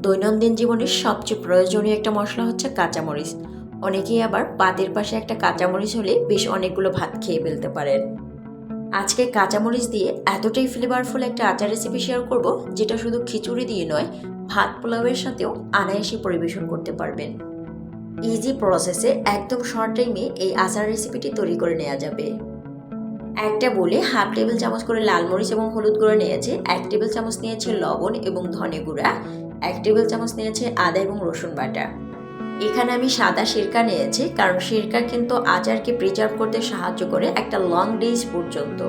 দৈনন্দিন জীবনের সবচেয়ে প্রয়োজনীয় একটা মশলা হচ্ছে কাঁচামরিচ। অনেকেই আবার ভাতের পাশে একটা কাঁচামরিচ হলে বেশ অনেকগুলো ভাত খেয়ে ফেলতে পারেন। আজকে কাঁচামরিচ দিয়ে এতটাই ফ্লেভারফুল একটা আচার রেসিপি শেয়ার করব, যেটা শুধু খিচুড়ি দিয়ে নয়, ভাত পোলাওয়ের সাথেও অনায়াসে পরিবেশন করতে পারবেন। ইজি প্রসেসে একদম শর্ট টাইমে এই আচার রেসিপিটি তৈরি করে নেওয়া যাবে। একটা বলে হাফ টেবিল চামচ করে লাল মরিচ এবং হলুদ গুঁড়ো নিয়েছে, 1 টেবিল চামচ নিয়েছে লবণ এবং ধনে গুঁড়া, 1 টেবিল চামচ নিয়েছে আদা এবং রসুন বাটা। এখানে আমি সাদা সিরকা নিয়েছি, কারণ সিরকা কিন্তু আচারকে প্রিজার্ভ করতে সাহায্য করে একটা লং ডেজ পর্যন্ত।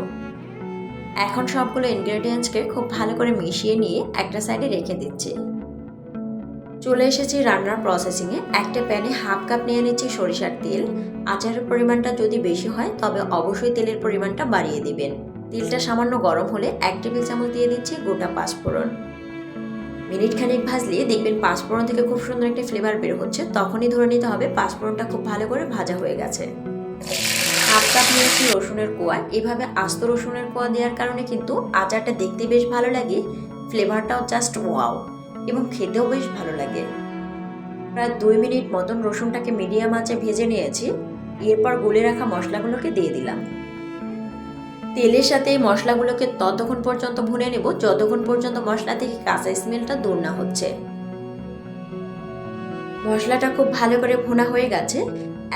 এখন সবগুলো ইনগ্রেডিয়েন্টসকে খুব ভালো করে মিশিয়ে নিয়ে একটা সাইডে রেখে দিচ্ছি। চলে এসেছি রান্নার প্রসেসিংয়ে। একটা প্যানে হাফ কাপ নিয়ে নিচ্ছি সরিষার তেল। আচারের পরিমাণটা যদি বেশি হয় তবে অবশ্যই তেলের পরিমাণটা বাড়িয়ে দিবেন। তেলটা সামান্য গরম হলে 1 টেবিল চামচ দিয়ে দিচ্ছি গোটা পাঁচফোড়ন। মিনিট খানিক ভাজলে দেখবেন পাঁচফোড়ন থেকে খুব সুন্দর একটা ফ্লেভার বের হচ্ছে, তখনই ধরে নিতে হবে পাঁচফোড়নটা খুব ভালো করে ভাজা হয়ে গেছে। হাফ কাপ নিয়েছি রসুনের কোয়া। এভাবে আস্ত রসুনের কোয়া দেওয়ার কারণে কিন্তু আচারটা দেখতে বেশ ভালো লাগে, ফ্লেভারটাও জাস্ট ওয়াও, এবং খেতেও বেশ ভালো লাগে। প্রায় 2 মিনিট মতন রসুনটাকে মিডিয়াম আঁচে ভেজে নিয়েছি। এরপর গুলে রাখা মশলাগুলোকে দিয়ে দিলাম। তেলের সাথে এই মশলাগুলোকে ততক্ষণ পর্যন্ত ভুনে নেব যতক্ষণ পর্যন্ত মশলা থেকে কাঁচা স্মেলটা দূর না হচ্ছে। মশলাটা খুব ভালো করে ভুনা হয়ে গেছে।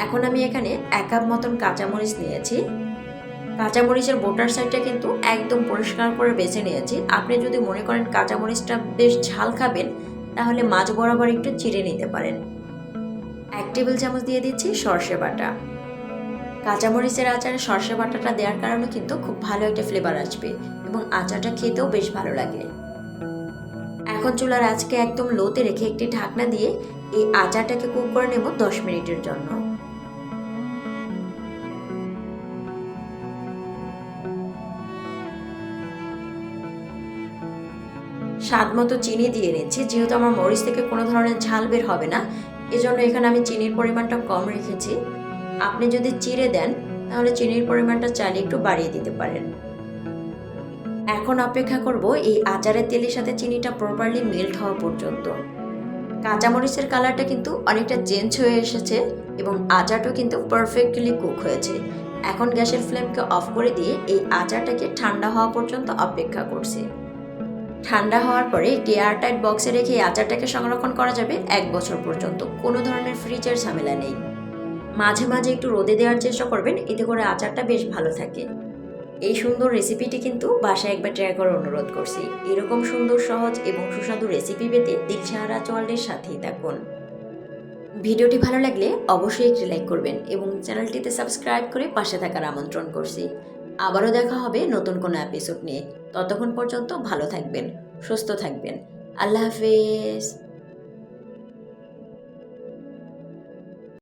এখন আমি এখানে 1 কাপ মতন কাঁচামরিচ নিয়েছি। কাঁচামরিচের বোটার সাইডটা কিন্তু একদম পরিষ্কার করে বেছে নিয়েছি। আপনি যদি মনে করেন কাঁচামরিচটা বেশ ঝাল খাবেন, তাহলে মাঝ বরাবর একটু চিড়ে নিতে পারেন। 1 টেবিল চামচ দিয়ে দিচ্ছি সরষে বাটা। কাঁচামরিচের আচারে সরষে বাটাটা দেওয়ার কারণে কিন্তু খুব ভালো একটা ফ্লেভার আসবে এবং আচারটা খেতেও বেশ ভালো লাগে। এখন চুলার আঁচকে একদম লোতে রেখে একটি ঢাকনা দিয়ে এই আচারটাকে কুক করে নেব 10 মিনিটের জন্য। স্বাদ মতো চিনি দিয়ে নিচ্ছি। যেহেতু আমার মরিচ থেকে কোনো ধরনের ঝাল বের হবে না, এজন্য এখানে আমি চিনির পরিমাণটা কম রেখেছি। আপনি যদি চিড়ে দেন তাহলে চিনির পরিমাণটা চাইলে একটু বাড়িয়ে দিতে পারেন। এখন অপেক্ষা করব এই আচারের তেলের সাথে চিনিটা প্রপারলি মেল্ট হওয়া পর্যন্ত। কাঁচামরিচের কালারটা কিন্তু অনেকটা চেঞ্জ হয়ে এসেছে এবং আচারটাও কিন্তু পারফেক্টলি কুক হয়েছে। এখন গ্যাসের ফ্লেমকে অফ করে দিয়ে এই আচারটাকে ঠান্ডা হওয়া পর্যন্ত অপেক্ষা করছি। ঠান্ডা হওয়ার পরে একটি এয়ারটাইট বক্সে রেখে এই আচারটাকে সংরক্ষণ করা যাবে 1 বছর পর্যন্ত। কোনো ধরনের ফ্রিজের ঝামেলা নেই। মাঝে মাঝে একটু রোদে দেওয়ার চেষ্টা করবেন, এতে করে আচারটা বেশ ভালো থাকে। এই সুন্দর রেসিপিটি কিন্তু বাসায় একবার ট্রাই করার অনুরোধ করছি। এরকম সুন্দর, সহজ এবং সুস্বাদু রেসিপি পেতে দিলশাহারা ওয়ার্ল্ডের সাথেই থাকুন। ভিডিওটি ভালো লাগলে অবশ্যই একটি লাইক করবেন এবং চ্যানেলটিতে সাবস্ক্রাইব করে পাশে থাকার আমন্ত্রণ করছি। আবারও দেখা হবে নতুন কোনো এপিসোড নিয়ে। ততক্ষণ পর্যন্ত ভালো থাকবেন, সুস্থ থাকবেন। আল্লাহ হাফেজ।